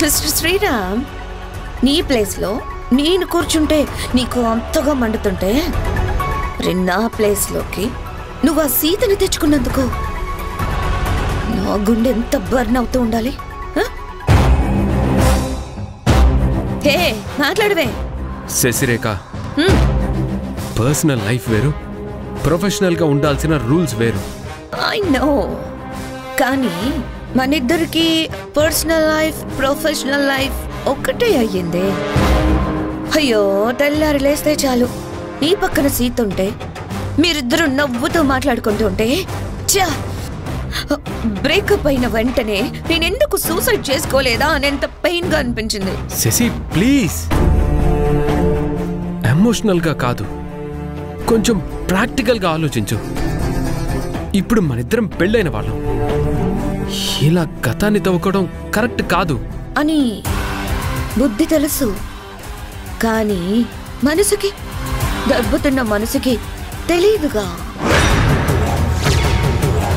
Mister Sriram, నీ ప్లేస్లో నేను కూర్చుంటే నీకు అంతగా మండుతుంటే నా ప్లేస్లోకి నువ్వు ఆ సీతని తెచ్చుకున్నందుకు నా గుండె ఎంత బర్న్ అవుతూ ఉండాలి? హే, మాట్లాడవే. శశిరేఖ, పర్సనల్ లైఫ్ వేరు, ప్రొఫెషనల్గా ఉండాల్సిన రూల్స్ వేరు. ఐ నో, కానీ మనిద్దరికి పర్సనల్ లైఫ్ ప్రొఫెషనల్ లైఫ్ ఒక్కటే అయ్యింది. అయ్యో, తెల్లారి లేస్తే చాలు నీ పక్కన సీత ఉంటే మీరిద్దరూ నవ్వుతూ మాట్లాడుకుంటూ ఉంటే చా, బ్రేకప్ అయిన వెంటనే నేనెందుకు సూసైడ్ చేసుకోలేదా అనేంత పెయిన్ గా అనిపించింది. శశి ప్లీజ్, ఎమోషనల్ గా కాదు, కొంచెం ప్రాక్టికల్ గా ఆలోచించు. ఇప్పుడు మనిద్దరం పెళ్ళైన వాళ్ళం, ఇలా గతాన్ని తవ్వుకోవడం కరెక్ట్ కాదు అని బుద్ధి తెలుసు, కానీ మనసుకి, దెబ్బతున్న మనసుకి తెలీదుగా.